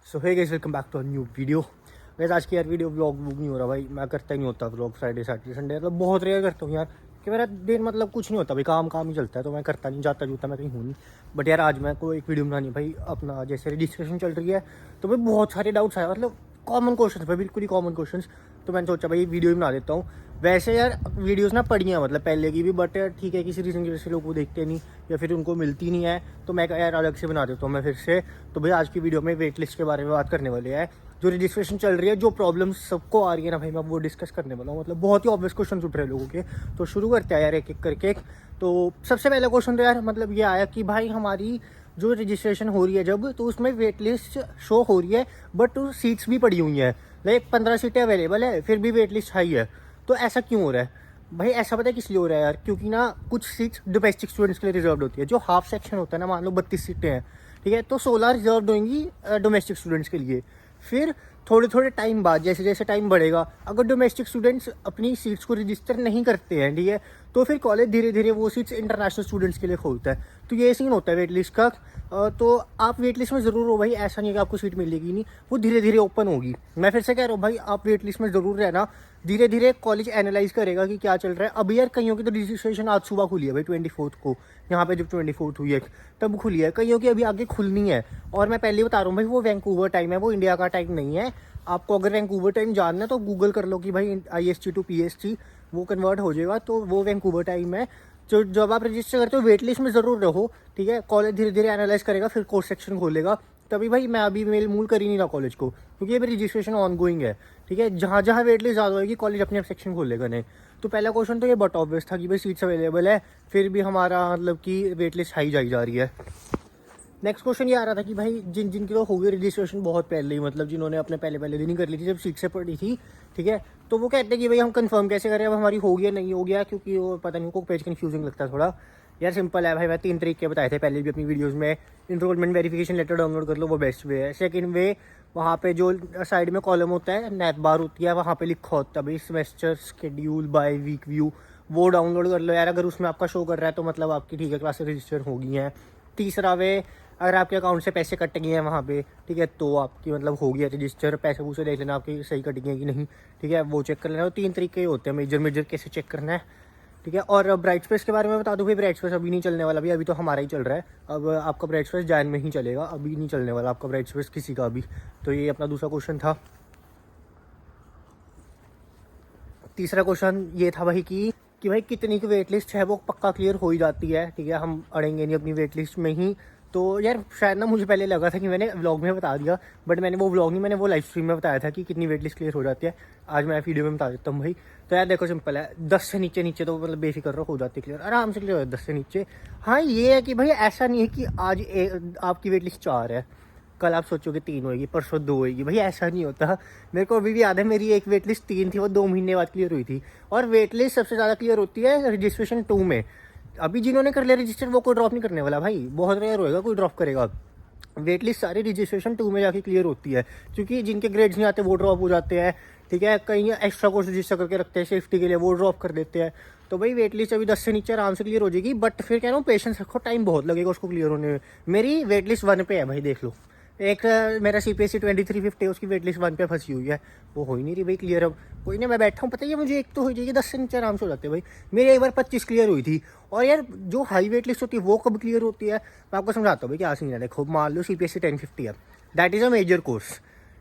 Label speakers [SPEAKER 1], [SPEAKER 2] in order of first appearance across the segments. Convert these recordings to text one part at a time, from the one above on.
[SPEAKER 1] So hey guys, welcome back to a new video. वैसे आज की यार वीडियो व्लॉग नहीं हो रहा भाई, मैं करता ही नहीं होता व्लॉग फ्राइडे सैटरडे संडे, मतलब बहुत रेयर करता हूँ यार कि मेरा दिन मतलब कुछ नहीं होता भाई, काम काम ही चलता है तो मैं करता नहीं, जाता जूता मैं कहीं हूँ नहीं। बट यार आज मैं को एक वीडियो बनानी है भाई, अपना जैसे रजिस्ट्रेशन चल रही है तो भाई बहुत सारे डाउट्स आए, मतलब कॉमन क्वेश्चन भाई, बिल्कुल ही कॉमन क्वेश्चन। तो मैंने सोचा भाई वीडियो ही बना देता हूँ। वैसे यार वीडियोस ना पड़ी हैं मतलब पहले की भी, बट यार ठीक है किसी रीज़न की वजह से लोग वो देखते नहीं या फिर उनको मिलती नहीं है, तो मैं यार अलग से बना देता हूँ मैं फिर से। तो भाई आज की वीडियो में वेट लिस्ट के बारे में बात करने वाले हैं, जो रजिस्ट्रेशन चल रही है, जो प्रॉब्लम सबको आ रही है ना भाई, मैं वो डिस्कस करने वाला हूँ। मतलब बहुत ही ऑब्वियस क्वेश्चन उठ रहे हैं लोगों के, तो शुरू करते हैं यार एक एक करके। तो सबसे पहला क्वेश्चन तो यार मतलब ये आया कि भाई हमारी जो रजिस्ट्रेशन हो रही है जब, तो उसमें वेट लिस्ट शो हो रही है बट सीट्स भी पड़ी हुई हैं, लाइक 15 सीटें अवेलेबल है फिर भी वेट लिस्ट हाई है। तो ऐसा क्यों हो रहा है भाई? ऐसा पता है किस लिए हो रहा है यार? क्योंकि ना कुछ सीट्स डोमेस्टिक स्टूडेंट्स के लिए रिजर्व होती है, जो हाफ सेक्शन होता है ना, मान लो 32 सीटें हैं, ठीक है, तो 16 रिजर्व होंगी डोमेस्टिक स्टूडेंट्स के लिए। फिर थोड़े थोड़े टाइम बाद, जैसे जैसे टाइम बढ़ेगा, अगर डोमेस्टिक स्टूडेंट्स अपनी सीट्स को रजिस्टर नहीं करते हैं, ठीक है, तो फिर कॉलेज धीरे धीरे वो सीट्स इंटरनेशनल स्टूडेंट्स के लिए खोलता है। तो ये सीन होता है वेट लिस्ट का। तो आप वेट लिस्ट में ज़रूर हो भाई, ऐसा नहीं है कि आपको सीट मिलेगी नहीं, वो धीरे धीरे ओपन होगी। मैं फिर से कह रहा हूँ भाई, आप वेट लिस्ट में ज़रूर रहना, धीरे धीरे कॉलेज एनालाइज करेगा कि क्या चल रहा है। अभी यार कईयों की तो रजिस्ट्रेशन आज सुबह खुली है भाई, 24 को, यहाँ पे जब 24 हुई है तब खुली है, कईयों की अभी आगे खुलनी है। और मैं पहले बता रहा हूँ भाई, वो वैंकूवर टाइम है, वो इंडिया का टाइम नहीं है। आपको अगर वैंकूवर टाइम जानना है तो गूगल कर लो कि भाई IST to PST वो कन्वर्ट हो जाएगा, तो वो वैंकूवर टाइम है। जो जब आप रजिस्टर करते हो वेट लिस्ट में ज़रूर रहो, ठीक है। कॉलेज धीरे धीरे एनालाइज करेगा, फिर कोर्स सेक्शन खोलेगा। तभी भाई मैं अभी मेल मूल कर ही नहीं रहा कॉलेज को, क्योंकि अभी रजिस्ट्रेशन ऑन गोइंग है, ठीक है। जहाँ जहाँ वेट लिस्ट ज़्यादा होगी कॉलेज अपने आप सेक्शन खोलेगा नहीं। तो पहला क्वेश्चन तो ये बट ऑब्वियस था कि भाई सीट्स अवेलेबल है, फिर भी हमारा मतलब कि वेट लिस्ट हाई जाई जा रही है। नेक्स्ट क्वेश्चन ये आ रहा था कि भाई जिन जिनकी तो हो गई रजिस्ट्रेशन बहुत पहले ही, मतलब जिन्होंने अपने पहले पहले दिन ही कर ली थी जब सीट से पड़ी थी, ठीक है, तो वो कहते हैं कि भाई हम कंफर्म कैसे करें अब हमारी हो गया नहीं हो गया, क्योंकि वो पता नहीं उनको पेज कन्फ्यूजिंग लगता है थोड़ा। यार सिंपल है भाई, मैं 3 तरीके बताए थे पहले भी अपनी वीडियोज़ में। इनरोलमेंट वेरिफिकेशन लेटर डाउनलोड कर लो, वो बेस्ट वे है। सेकेंड वे, वहाँ पे जो साइड में कॉलम होता है, नेट बार होती है, वहाँ पे लिखा होता है भाई semester schedule by week view, वो डाउनलोड कर लो यार। अगर उसमें आपका शो कर रहा है तो मतलब आपकी ठीक है क्लासेस रजिस्टर हो गई हैं। तीसरा वे, अगर आपके अकाउंट से पैसे कट गए हैं वहाँ पे, ठीक है, तो आपकी मतलब हो गया रजिस्टर। पैसे पूसे देख लेना आपके सही कट गए कि नहीं, ठीक है, वो चेक कर लेना। तो 3 तरीके होते हैं मेजर मेजर कैसे चेक करना है, ठीक है। और ब्राइट स्पेस के बारे में बता दूँ भाई, ब्राइट स्पेस अभी नहीं चलने वाला भाई, अभी तो हमारा ही चल रहा है। अब आपका ब्राइट स्पेस जैन में ही चलेगा, अभी नहीं चलने वाला आपका ब्राइट स्पेस किसी का भी। तो ये अपना दूसरा क्वेश्चन था। तीसरा क्वेश्चन ये था भाई कि भाई कितनी की वेट लिस्ट है वो पक्का क्लियर हो ही जाती है, ठीक है, हम अड़ेंगे नहीं अपनी वेट लिस्ट में ही। तो यार शायद ना मुझे पहले लगा था कि मैंने व्लॉग में बता दिया, बट मैंने वो व्लॉग नहीं, मैंने वो लाइव स्ट्रीम में बताया था कि कितनी वेट लिस्ट क्लियर हो जाती है। आज मैं वीडियो में बता देता हूँ भाई। तो यार देखो सिंपल है, 10 से नीचे नीचे तो मतलब बेफिक्र हो जाती है क्लियर, आराम से क्लियर हो 10 से नीचे। हाँ ये है कि भाई ऐसा नहीं है कि आज आपकी वेट लिस्ट 4 है, कल आप सोचोगे 3 होएगी, परसों 2 होएगी, भाई ऐसा नहीं होता। मेरे को अभी भी याद है, मेरी एक वेट लिस्ट 3 थी, वो 2 महीने बाद क्लियर हुई थी। और वेट लिस्ट सबसे ज़्यादा क्लियर होती है रजिस्ट्रेशन 2 में। अभी जिन्होंने कर लिया रजिस्टर वो कोई ड्रॉप नहीं करने वाला भाई, बहुत रेयर होएगा कोई ड्रॉप करेगा। वेट लिस्ट सारी रजिस्ट्रेशन 2 में जाके क्लियर होती है, क्योंकि जिनके ग्रेड्स नहीं आते वो ड्रॉप हो जाते हैं, ठीक है। कहीं एक्स्ट्रा कोर्स रजिस्टर करके रखते हैं सेफ्टी के लिए, वो ड्रॉप कर देते हैं। तो भाई वेट लिस्ट अभी 10 से नीचे आराम से क्लियर हो जाएगी, बट फिर कह रहा हूँ पेशेंस रखो, टाइम बहुत लगेगा उसको क्लियर होने में। मेरी वेट लिस्ट 1 पे है भाई, देख लो। एक मेरा CPSC 2350 उसकी वेट लिस्ट 1 पे फंसी हुई है, वो हो ही नहीं रही भाई क्लियर। अब कोई नहीं, मैं बैठा हूँ, पता है मुझे एक तो हो जाएगी, 10 से नीचे आराम से हो जाते हैं भाई। मेरी एक बार 25 क्लियर हुई थी। और यार जो हाई वेट लिस्ट होती है वो कब क्लियर होती है, मैं आपको समझाता हूँ भाई क्या सीन है। देखो मान लो CPSC 1050 है, that is a major course,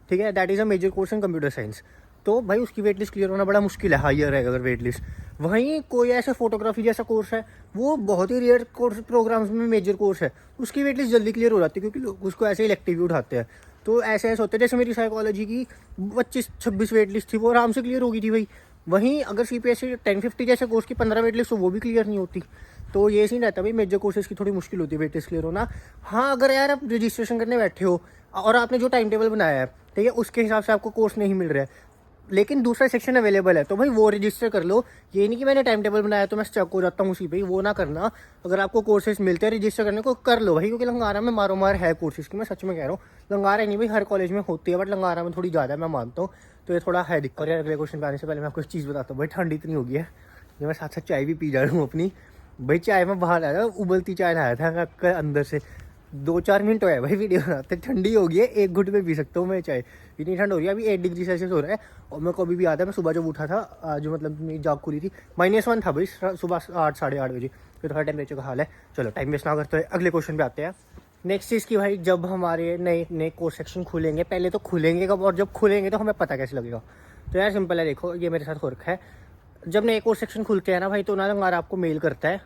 [SPEAKER 1] ठीक है, that is a major course in computer science. तो भाई उसकी वेट लिस्ट क्लियर होना बड़ा मुश्किल है, हाइयर है अगर वेट लिस्ट। वहीं कोई ऐसा फोटोग्राफी जैसा कोर्स है, वो बहुत ही रेयर कोर्स प्रोग्राम्स में मेजर कोर्स है, उसकी वेट लिस्ट जल्दी क्लियर हो जाती है, क्योंकि लोग उसको ऐसे इलेक्टिव उठाते हैं। तो ऐसे ऐसे होते हैं, जैसे मेरी साइकोलॉजी की 25-26 वेट लिस्ट थी, वो आराम से क्लियर हो गई थी भाई। वहीं अगर CPSC 1050 जैसे कोर्स की 15 वेट लिस्ट हो, वो भी क्लियर नहीं होती। तो ये सीन रहता है भाई, मेजर कोर्सेज की थोड़ी मुश्किल होती है वेट लिस्ट क्लियर होना। हाँ अगर यार आप रजिस्ट्रेशन करने बैठे हो और आपने जो टाइम टेबल बनाया है, ठीक है, उसके हिसाब से आपको कोर्स नहीं मिल रहा है, लेकिन दूसरा सेक्शन अवेलेबल है, तो भाई वो रजिस्टर कर लो। ये नहीं कि मैंने टाइम टेबल बनाया तो मैं स्टक हो जाता हूँ उसी पे, वो ना करना। अगर आपको कोर्सेज मिलते हैं रजिस्टर करने को, कर लो भाई, क्योंकि लंगारा में मारो मार है कोर्सेज की, मैं सच में कह रहा हूँ। लंगारा नहीं भाई, हर कॉलेज में होती है, बट लंगारा में थोड़ी ज़्यादा है, मैं मानता हूँ। तो ये थोड़ा है दिक्कत। और यार अगले क्वेश्चन पे आने से पहले मैं आपको एक चीज़ बताता हूँ भाई, ठंड इतनी हो गई है, मैं साथ साथ चाय भी पी जा रहा हूँ अपनी। भाई चाय में बाहर आया था, उबलती चाय लाया था अंदर से, 2-4 मिनट हुआ है भाई वीडियो बनाते, ठंडी हो गई है, एक घुट में पी सकता हूँ मैं चाय, इतनी ठंड हो रही है। अभी 8 डिग्री सेल्सियस हो रहा है। और मेरे को अभी भी याद है, मैं सुबह जब उठा था, जो मतलब मेरी जाग खुली थी, -1 था भाई सुबह 8 साढ़े 8 बजे। फिर थोड़ा टेम्परेचर का हाल है। चलो टाइम वेस्ट ना करते हुए अगले क्वेश्चन पे आते हैं। नेक्स्ट चीज़ की भाई, जब हमारे नए नए कोर्स सेक्शन खुलेंगे, पहले तो खुलेंगे कब, और जब खुलेंगे तो हमें पता कैसे लगेगा। तो यार सिंपल है, देखो ये मेरे साथ हो रखा है। जब नए कोर्स सेक्शन खुलते हैं ना भाई, तो ना लंगार आपको मेल करता है,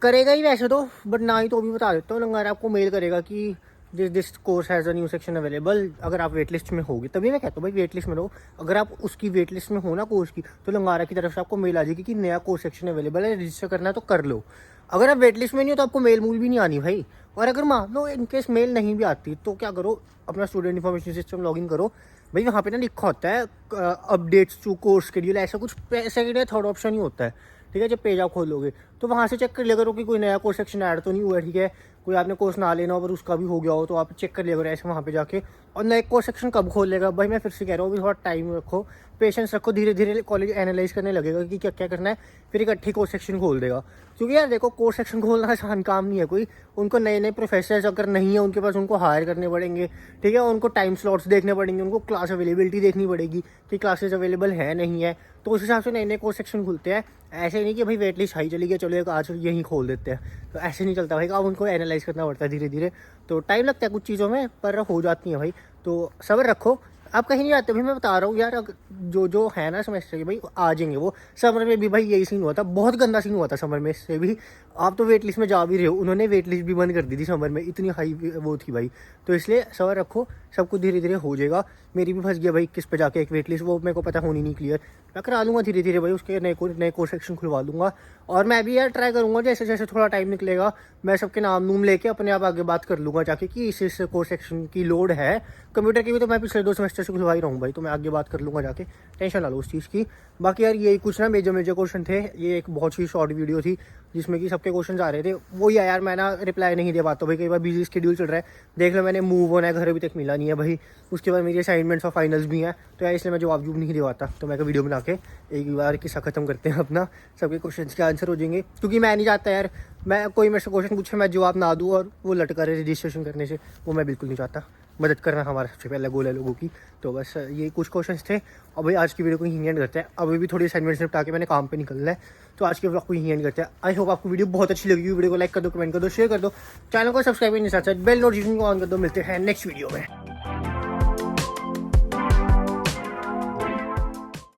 [SPEAKER 1] करेगा ही वैसे तो, बट ना ही तो भी बता देता हूँ, लंगार आपको मेल करेगा कि this course has a new section available. अगर आप वेट लिस्ट में होगी तभी मैं कहता हूँ भाई वेट लिस्ट में रहो। अगर आप उसकी वेट लिस्ट में हो ना कोर्स की, तो लंगारा की तरफ से आपको मेल आ जाएगी कि नया कोर्स सेक्शन अवेलेबल है, रजिस्टर करना है तो कर लो। अगर आप वेट लिस्ट में नहीं हो तो आपको मेल मूल भी नहीं आनी भाई। और अगर मान लो इनकेस मेल नहीं भी आती तो क्या करो, अपना स्टूडेंट इन्फॉर्मेशन सिस्टम लॉगिन करो भाई, वहाँ पे ना लिखा होता है अपडेट्स टू कोर्स शेड्यूल, ऐसा कुछ सेकंड या थर्ड ऑप्शन ही होता है। ठीक है, जब पेज आप खोलोगे तो वहाँ से चेक कर लिया करो कि कोई नया कोर्स सेक्शन ऐड तो नहीं हुआ है। ठीक है, कोई आपने कोर्स ना लेना हो पर उसका भी हो गया हो तो आप चेक कर लिया करो ऐसे वहाँ पे जाके। और नया कोर्स सेक्शन कब खोल लेगा भाई, मैं फिर से कह रहा हूँ, अभी थोड़ा टाइम रखो, पेशेंस रखो, धीरे धीरे कॉलेज एनालाइज करने लगेगा कि क्या क्या करना है, फिर इकट्ठी कोर्स सेक्शन खोल देगा। क्योंकि यार देखो, कोर्स सेक्शन खोलना आसान काम नहीं है कोई। उनको नए नए प्रोफेसर्स अगर नहीं है उनके पास, उनको हायर करने पड़ेंगे। ठीक है, उनको टाइम स्लॉट्स देखने पड़ेंगे, उनको क्लास अवेलेबिलिटी देखनी पड़ेगी कि क्लासेस अवेलेबल है नहीं है, तो उस हिसाब से नए नए कोर्स सेक्शन खुलते हैं। ऐसे नहीं कि भाई वेट लिस्ट हाई चली गई, चलो एक आज यहीं खोल देते हैं, तो ऐसे नहीं चलता भाई। अब उनको एनालाइज करना पड़ता है धीरे धीरे, तो टाइम लगता है कुछ चीज़ों में, पर हो जाती है भाई। तो सब्र रखो, आप कहीं नहीं जाते भाई, मैं बता रहा हूँ यार। जो है ना सेमेस्टर के भाई, आ जाएंगे वो। समर में भी भाई यही सीन हुआ था, बहुत गंदा सीन हुआ था समर में से भी। आप तो वेट लिस्ट में जा भी रहे हो, उन्होंने वेट लिस्ट भी बंद कर दी थी समर में, इतनी हाई वो थी भाई। तो इसलिए सब्र रखो, सब कुछ धीरे धीरे हो जाएगा। मेरी भी फंस गया भाई किस पे जाके एक वेट लिस्ट, वो मेरे को पता होनी नहीं क्लियर। मैं करा लूँगा धीरे धीरे भाई, उसके नए कोर्स सेक्शन खुलवा लूँगा। और मैं भी यार ट्राई करूँगा, जैसे जैसे थोड़ा टाइम निकलेगा मैं सबके नाम नूम लेके अपने आप आगे बात कर लूँगा जाके कि इस कोर्स सेक्शन की लोड है। कंप्यूटर की भी तो मैं पिछले 2 सेमेस्टर से खुलवा ही रहा हूँ भाई, तो मैं आगे बात कर लूँगा जाके, टेंशन ना लो उस चीज़ की। बाकी यार यही कुछ ना मेजर क्वेश्चन थे। ये एक बहुत ही शॉर्ट वीडियो थी जिसमें कि सबके क्वेश्चन आ रहे थे। वो यार मैं ना रिप्लाई नहीं दे पाता भाई, कई बार बिजी शेड्यूल चल रहा है। देख लो, मैंने मूव होना है, घर अभी तक मिला नहीं है भाई। उसके बाद मेरी असाइनमेंट्स और फाइनल्स भी हैं, तो यार इसलिए मैं जवाब नहीं दे पाता। तो मैं वीडियो बना के एक बार किस्सा खत्म करते हैं अपना, सबके क्वेश्चन के आंसर हो जाएंगे। क्योंकि मैं नहीं चाहता यार, मैं कोई मेरे से क्वेश्चन पूछे मैं जवाब ना दूँ और वो लटका रहे रजिस्ट्रेशन करने से, वो मैं बिल्कुल नहीं चाहता। मदद करना हमारा सबसे पहला गोल है लोगों की। तो बस ये कुछ क्वेश्चंस थे। और भाई आज की वीडियो को यहीं एंड करते हैं, अभी भी थोड़ी असाइनमेंट्स निपटा के मैंने काम पे निकलना है, तो आज के व्लॉग को यहीं एंड करते हैं। आई होप आपको वीडियो बहुत अच्छी लगी। वीडियो को लाइक कर दो, कमेंट कर दो, शेयर कर दो, चैनल को सब्सक्राइब करने के साथ साथ बेल नोटिफिकेशन को ऑन कर दो। मिलते हैं नेक्स्ट वीडियो में।